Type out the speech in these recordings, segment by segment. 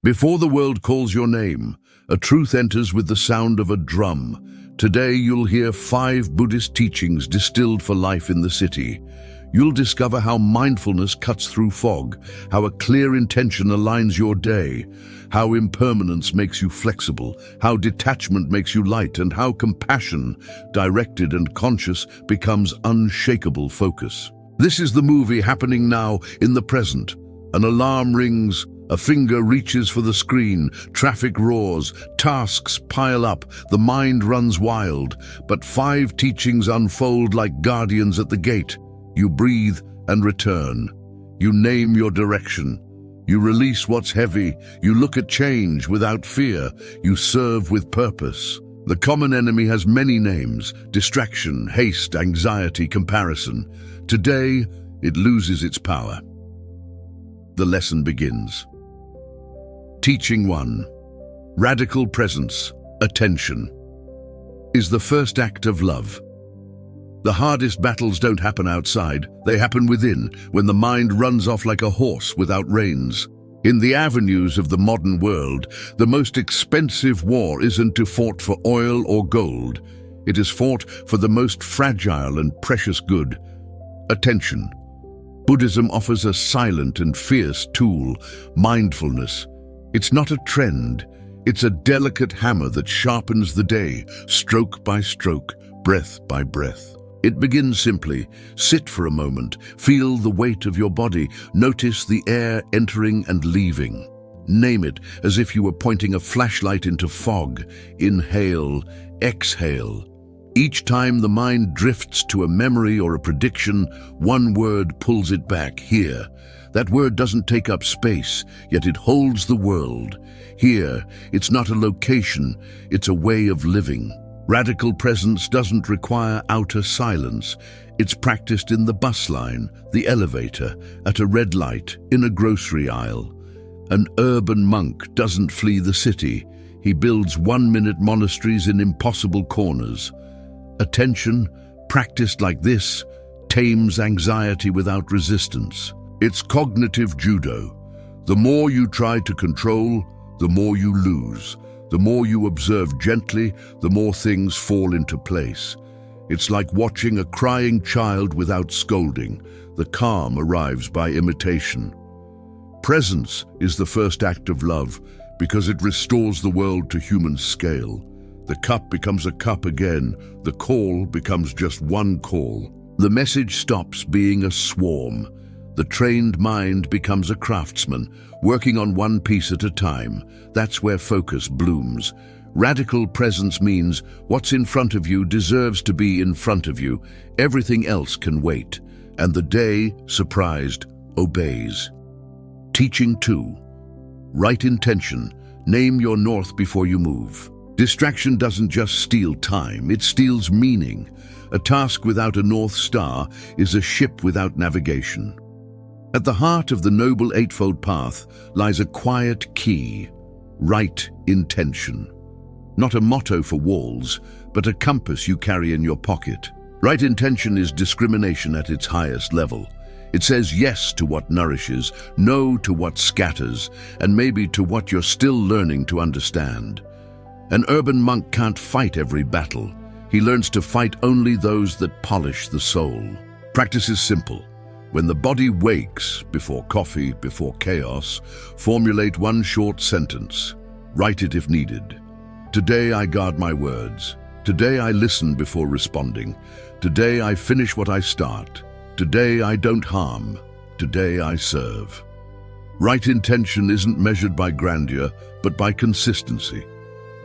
Before the world calls your name, a truth enters with the sound of a drum. Today you'll hear 5 Buddhist teachings distilled for life in the city. You'll discover how mindfulness cuts through fog, how a clear intention aligns your day, how impermanence makes you flexible, how detachment makes you light, and how compassion, directed and conscious, becomes unshakable focus. This is the movie happening now in the present. An alarm rings, a finger reaches for the screen, traffic roars, tasks pile up, the mind runs wild, but 5 teachings unfold like guardians at the gate. You breathe and return. You name your direction. You release what's heavy. You look at change without fear. You serve with purpose. The common enemy has many names: distraction, haste, anxiety, comparison. Today, it loses its power. The lesson begins. Teaching 1. Radical presence, attention, is the first act of love. The hardest battles don't happen outside, they happen within, when the mind runs off like a horse without reins. In the avenues of the modern world, the most expensive war isn't fought for oil or gold. It is fought for the most fragile and precious good, attention. Buddhism offers a silent and fierce tool, mindfulness. It's not a trend, it's a delicate hammer that sharpens the day, stroke by stroke, breath by breath. It begins simply. Sit for a moment, feel the weight of your body, notice the air entering and leaving. Name it as if you were pointing a flashlight into fog. Inhale, exhale. Each time the mind drifts to a memory or a prediction, one word pulls it back. Here. That word doesn't take up space, yet it holds the world. Here, it's not a location, it's a way of living. Radical presence doesn't require outer silence. It's practiced in the bus line, the elevator, at a red light, in a grocery aisle. An urban monk doesn't flee the city. He builds 1-minute monasteries in impossible corners. Attention, practiced like this, tames anxiety without resistance. It's cognitive judo. The more you try to control, the more you lose. The more you observe gently, the more things fall into place. It's like watching a crying child without scolding. The calm arrives by imitation. Presence is the first act of love because it restores the world to human scale. The cup becomes a cup again. The call becomes just one call. The message stops being a swarm. The trained mind becomes a craftsman, working on one piece at a time. That's where focus blooms. Radical presence means what's in front of you deserves to be in front of you. Everything else can wait. And the day, surprised, obeys. Teaching 2. Right intention. Name your north before you move. Distraction doesn't just steal time, it steals meaning. A task without a North Star is a ship without navigation. At the heart of the Noble Eightfold Path lies a quiet key: right intention. Not a motto for walls, but a compass you carry in your pocket. Right intention is discrimination at its highest level. It says yes to what nourishes, no to what scatters, and maybe to what you're still learning to understand. An urban monk can't fight every battle. He learns to fight only those that polish the soul. Practice is simple. When the body wakes, before coffee, before chaos, formulate one short sentence. Write it if needed. Today I guard my words. Today I listen before responding. Today I finish what I start. Today I don't harm. Today I serve. Right intention isn't measured by grandeur, but by consistency.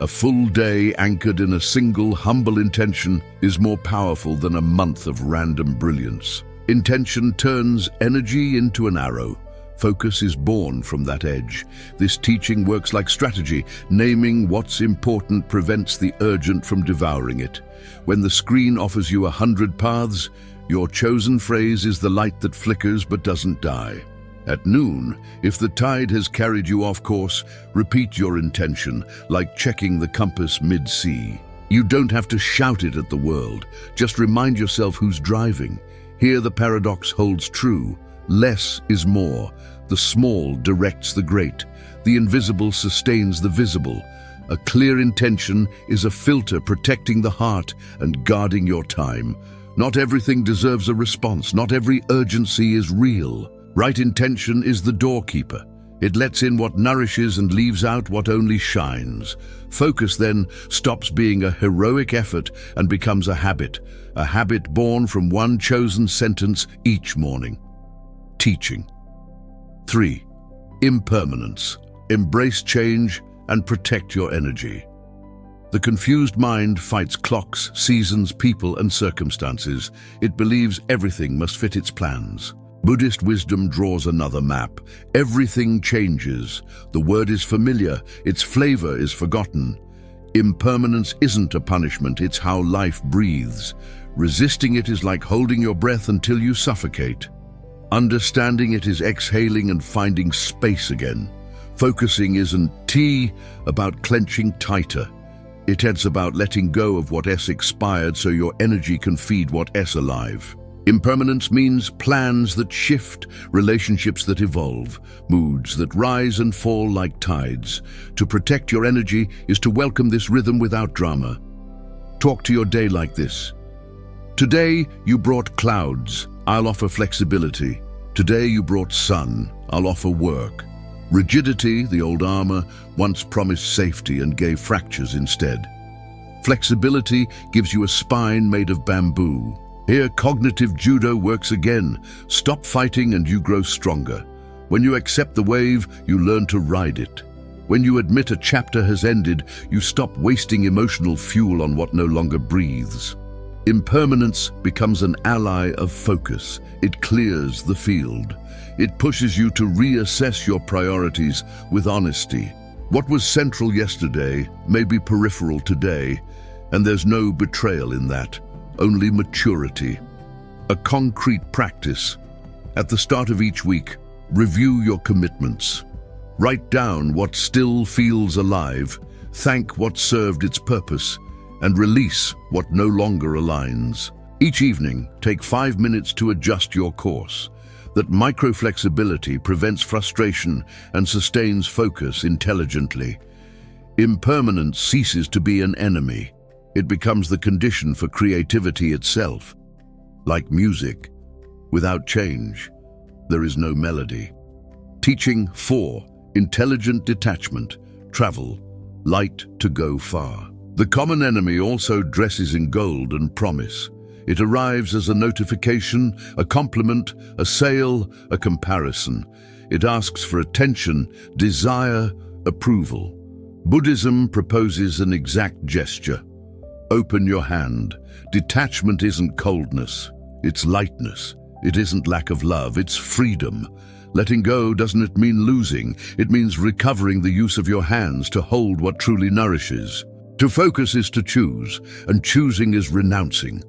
A full day anchored in a single humble intention is more powerful than a month of random brilliance. Intention turns energy into an arrow. Focus is born from that edge. This teaching works like strategy. Naming what's important prevents the urgent from devouring it. When the screen offers you 100 paths, your chosen phrase is the light that flickers but doesn't die. At noon, if the tide has carried you off course, repeat your intention, like checking the compass mid-sea. You don't have to shout it at the world. Just remind yourself who's driving. Here the paradox holds true. Less is more. The small directs the great. The invisible sustains the visible. A clear intention is a filter protecting the heart and guarding your time. Not everything deserves a response. Not every urgency is real. Right intention is the doorkeeper. It lets in what nourishes and leaves out what only shines. Focus then stops being a heroic effort and becomes a habit born from one chosen sentence each morning. Teaching. 3. Impermanence. Embrace change and protect your energy. The confused mind fights clocks, seasons, people, and circumstances. It believes everything must fit its plans. Buddhist wisdom draws another map. Everything changes. The word is familiar. Its flavor is forgotten. Impermanence isn't a punishment. It's how life breathes. Resisting it is like holding your breath until you suffocate. Understanding it is exhaling and finding space again. Focusing isn't about clenching tighter. It's about letting go of what expired so your energy can feed what alive. Impermanence means plans that shift, relationships that evolve, moods that rise and fall like tides. To protect your energy is to welcome this rhythm without drama. Talk to your day like this. Today you brought clouds, I'll offer flexibility. Today you brought sun, I'll offer work. Rigidity, the old armor, once promised safety and gave fractures instead. Flexibility gives you a spine made of bamboo. Here, cognitive judo works again. Stop fighting and you grow stronger. When you accept the wave, you learn to ride it. When you admit a chapter has ended, you stop wasting emotional fuel on what no longer breathes. Impermanence becomes an ally of focus. It clears the field. It pushes you to reassess your priorities with honesty. What was central yesterday may be peripheral today, and there's no betrayal in that. Only maturity. A concrete practice. At the start of each week, review your commitments. Write down what still feels alive, thank what served its purpose, and release what no longer aligns. Each evening, take 5 minutes to adjust your course. That micro-flexibility prevents frustration and sustains focus intelligently. Impermanence ceases to be an enemy. It becomes the condition for creativity itself. Like music, without change, there is no melody. Teaching 4. Intelligent detachment. Travel, light to go far. The common enemy also dresses in gold and promise. It arrives as a notification, a compliment, a sale, a comparison. It asks for attention, desire, approval. Buddhism proposes an exact gesture. Open your hand. Detachment isn't coldness, it's lightness. It isn't lack of love, it's freedom. Letting go doesn't mean losing, it means recovering the use of your hands to hold what truly nourishes. To focus is to choose, and choosing is renouncing.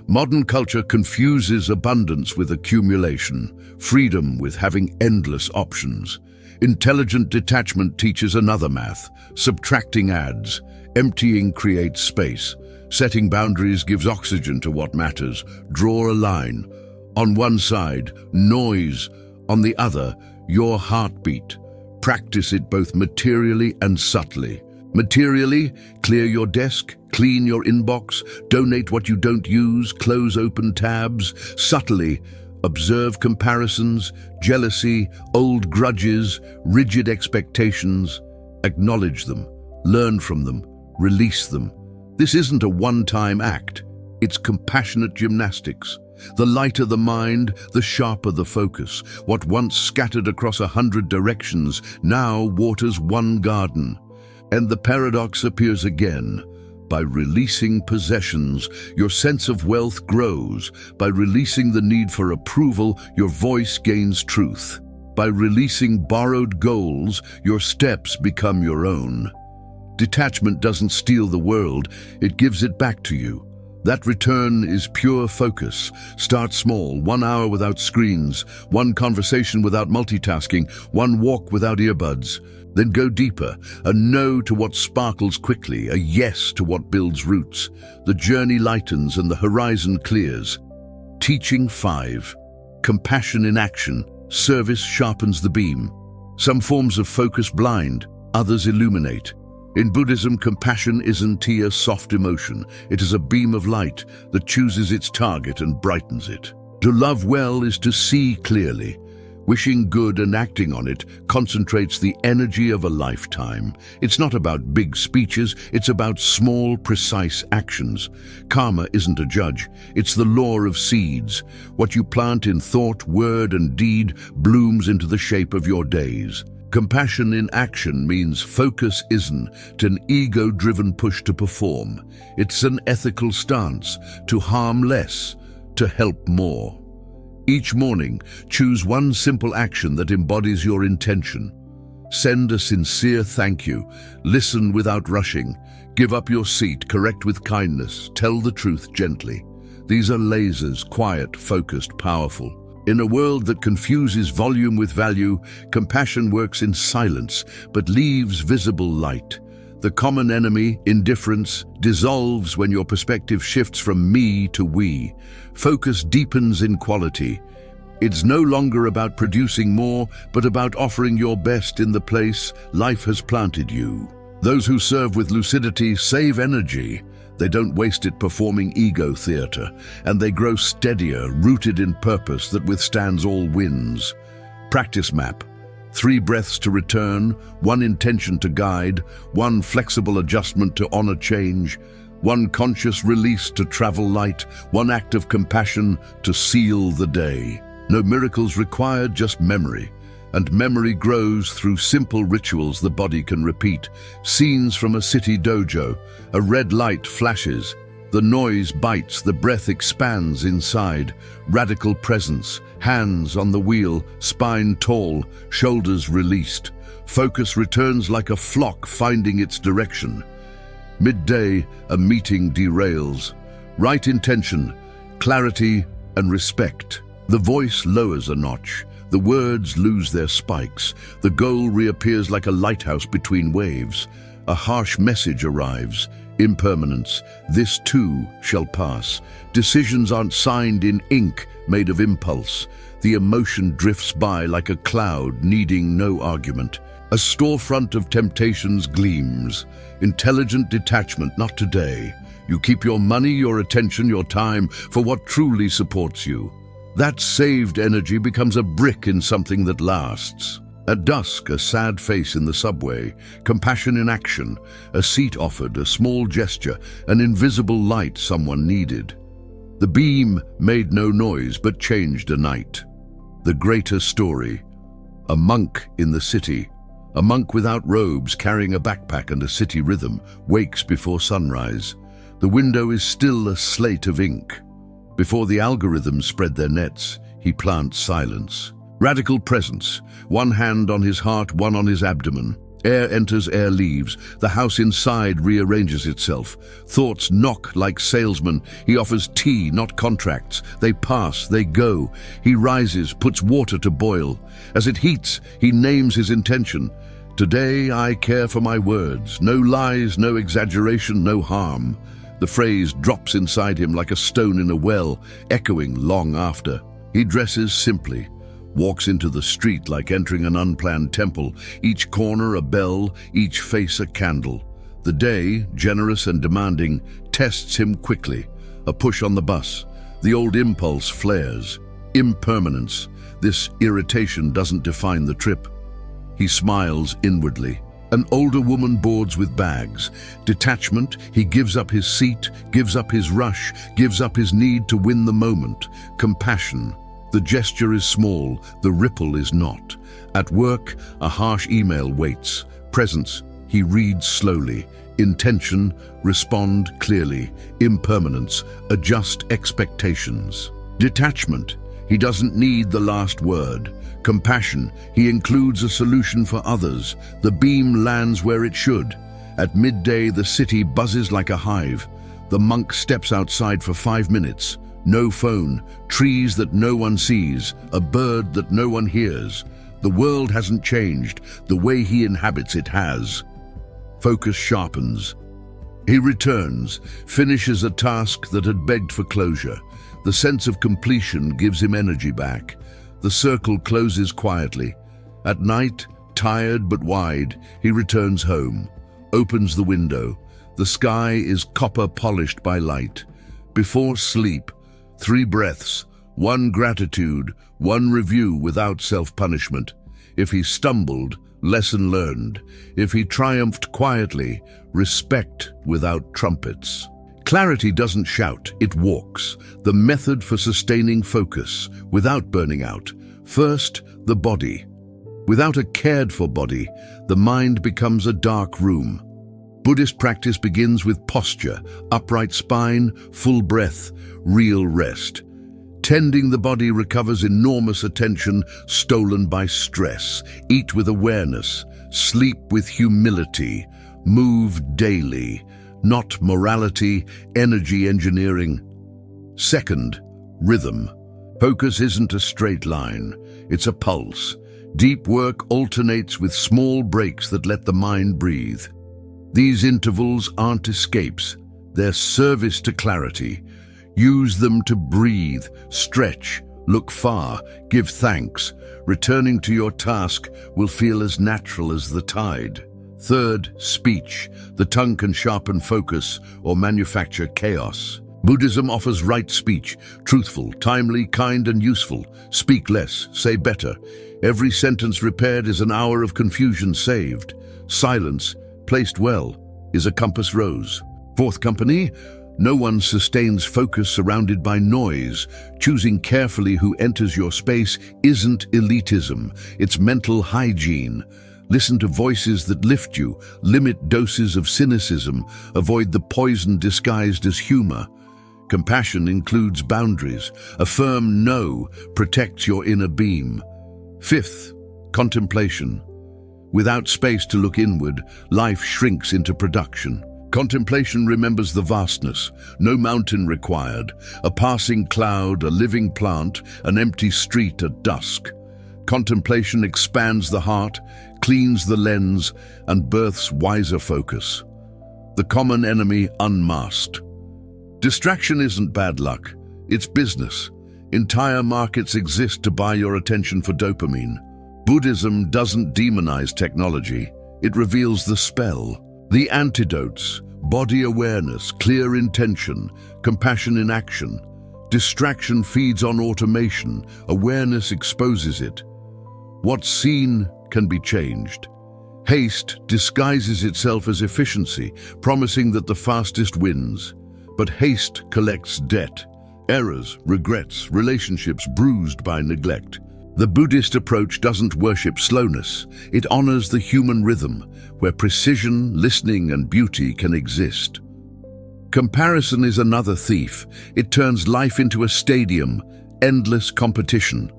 Modern culture confuses abundance with accumulation, freedom with having endless options. Intelligent detachment teaches another math. Subtracting adds, emptying creates space. Setting boundaries gives oxygen to what matters. Draw a line. On one side, noise. On the other, your heartbeat. Practice it both materially and subtly. Materially, clear your desk, clean your inbox, donate what you don't use, close open tabs. Subtly, observe comparisons, jealousy, old grudges, rigid expectations. Acknowledge them, learn from them, release them. This isn't a one-time act, it's compassionate gymnastics. The lighter the mind, the sharper the focus. What once scattered across 100 directions now waters one garden. And the paradox appears again. By releasing possessions, your sense of wealth grows. By releasing the need for approval, your voice gains truth. By releasing borrowed goals, your steps become your own. Detachment doesn't steal the world, it gives it back to you. That return is pure focus. Start small, 1 hour without screens, one conversation without multitasking, one walk without earbuds. Then go deeper, a no to what sparkles quickly, a yes to what builds roots. The journey lightens and the horizon clears. Teaching 5. Compassion in action. Service sharpens the beam. Some forms of focus blind, others illuminate. In Buddhism, compassion isn't a soft emotion. It is a beam of light that chooses its target and brightens it. To love well is to see clearly. Wishing good and acting on it concentrates the energy of a lifetime. It's not about big speeches, it's about small, precise actions. Karma isn't a judge, it's the law of seeds. What you plant in thought, word, and deed blooms into the shape of your days. Compassion in action means focus isn't an ego-driven push to perform. It's an ethical stance, to harm less, to help more. Each morning, choose one simple action that embodies your intention. Send a sincere thank you. Listen without rushing. Give up your seat, correct with kindness. Tell the truth gently. These are lasers, quiet, focused, powerful. In a world that confuses volume with value, compassion works in silence, but leaves visible light. The common enemy, indifference, dissolves when your perspective shifts from me to we. Focus deepens in quality. It's no longer about producing more, but about offering your best in the place life has planted you. Those who serve with lucidity save energy. They don't waste it performing ego theater, and they grow steadier, rooted in purpose that withstands all winds. Practice map. 3 breaths to return, 1 intention to guide, 1 flexible adjustment to honor change, 1 conscious release to travel light, 1 act of compassion to seal the day. No miracles required, just memory. And memory grows through simple rituals the body can repeat. Scenes from a city dojo, a red light flashes, the noise bites, the breath expands inside. Radical presence, hands on the wheel, spine tall, shoulders released. Focus returns like a flock finding its direction. Midday, a meeting derails. Right intention, clarity and respect. The voice lowers a notch. The words lose their spikes. The goal reappears like a lighthouse between waves. A harsh message arrives. Impermanence. This too shall pass. Decisions aren't signed in ink made of impulse. The emotion drifts by like a cloud needing no argument. A storefront of temptations gleams. Intelligent detachment, not today. You keep your money, your attention, your time for what truly supports you. That saved energy becomes a brick in something that lasts. At dusk, a sad face in the subway, compassion in action, a seat offered, a small gesture, an invisible light someone needed. The beam made no noise but changed a night. The greater story. A monk in the city, a monk without robes carrying a backpack and a city rhythm, wakes before sunrise. The window is still a slate of ink. Before the algorithms spread their nets, he plants silence. Radical presence, 1 hand on his heart, 1 on his abdomen. Air enters, air leaves. The house inside rearranges itself. Thoughts knock like salesmen. He offers tea, not contracts. They pass, they go. He rises, puts water to boil. As it heats, he names his intention. Today I care for my words. No lies, no exaggeration, no harm. The phrase drops inside him like a stone in a well, echoing long after. He dresses simply, walks into the street like entering an unplanned temple, each corner a bell, each face a candle. The day, generous and demanding, tests him quickly. A push on the bus. The old impulse flares. Impermanence. This irritation doesn't define the trip. He smiles inwardly. An older woman boards with bags. Detachment, he gives up his seat, gives up his rush, gives up his need to win the moment. Compassion, the gesture is small, the ripple is not. At work, a harsh email waits. Presence, he reads slowly. Intention, respond clearly. Impermanence, adjust expectations. Detachment, he doesn't need the last word. Compassion, he includes a solution for others. The beam lands where it should. At midday, the city buzzes like a hive. The monk steps outside for 5 minutes. No phone, trees that no one sees, a bird that no one hears. The world hasn't changed. The way he inhabits it has. Focus sharpens. He returns, finishes a task that had begged for closure. The sense of completion gives him energy back. The circle closes quietly. At night, tired but wide, he returns home, opens the window. The sky is copper-polished by light. Before sleep, 3 breaths, 1 gratitude, 1 review without self-punishment. If he stumbled, lesson learned. If he triumphed quietly, respect without trumpets. Clarity doesn't shout, it walks. The method for sustaining focus without burning out. First, the body. Without a cared-for body, the mind becomes a dark room. Buddhist practice begins with posture, upright spine, full breath, real rest. Tending the body recovers enormous attention stolen by stress. Eat with awareness, sleep with humility, move daily, not morality, energy engineering. Second, rhythm. Focus isn't a straight line, it's a pulse. Deep work alternates with small breaks that let the mind breathe. These intervals aren't escapes, they're service to clarity. Use them to breathe, stretch, look far, give thanks. Returning to your task will feel as natural as the tide. Third, speech. The tongue can sharpen focus or manufacture chaos. Buddhism offers right speech, truthful, timely, kind, and useful. Speak less, say better. Every sentence repaired is an hour of confusion saved. Silence, placed well, is a compass rose. Fourth company, no one sustains focus surrounded by noise. Choosing carefully who enters your space isn't elitism, it's mental hygiene. Listen to voices that lift you, limit doses of cynicism, avoid the poison disguised as humor. Compassion includes boundaries. A firm no protects your inner beam. Fifth, contemplation. Without space to look inward, life shrinks into production. Contemplation remembers the vastness, no mountain required, a passing cloud, a living plant, an empty street at dusk. Contemplation expands the heart, cleans the lens, and births wiser focus. The common enemy unmasked. Distraction isn't bad luck, it's business. Entire markets exist to buy your attention for dopamine. Buddhism doesn't demonize technology, it reveals the spell. The antidotes: body awareness, clear intention, compassion in action. Distraction feeds on automation, awareness exposes it. What's seen can be changed. Haste disguises itself as efficiency, promising that the fastest wins. But haste collects debt, errors, regrets, relationships bruised by neglect. The Buddhist approach doesn't worship slowness, it honors the human rhythm, where precision, listening, and beauty can exist. Comparison is another thief. It turns life into a stadium, endless competition.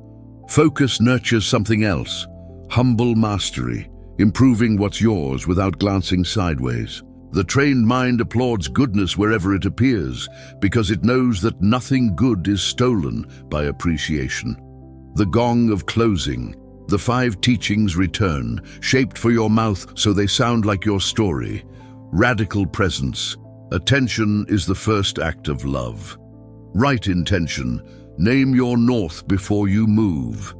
Focus nurtures something else, humble mastery, improving what's yours without glancing sideways. The trained mind applauds goodness wherever it appears, because it knows that nothing good is stolen by appreciation. The gong of closing. The 5 teachings return, shaped for your mouth so they sound like your story. Radical presence. Attention is the first act of love. Right intention. Name your north before you move.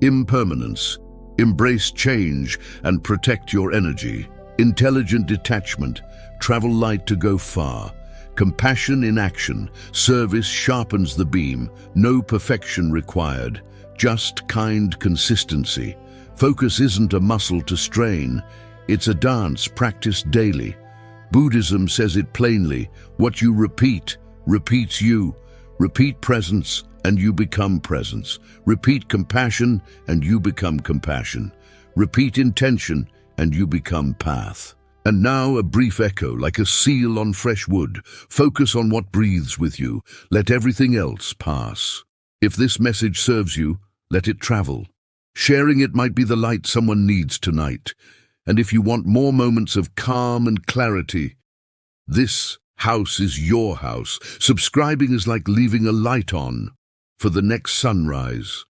Impermanence. Embrace change and protect your energy. Intelligent detachment. Travel light to go far. Compassion in action. Service sharpens the beam. No perfection required. Just kind consistency. Focus isn't a muscle to strain. It's a dance practiced daily. Buddhism says it plainly. What you repeat, repeats you. Repeat presence, and you become presence. Repeat compassion, and you become compassion. Repeat intention, and you become path. And now a brief echo, like a seal on fresh wood. Focus on what breathes with you. Let everything else pass. If this message serves you, let it travel. Sharing it might be the light someone needs tonight. And if you want more moments of calm and clarity, this house is your house. Subscribing is like leaving a light on for the next sunrise.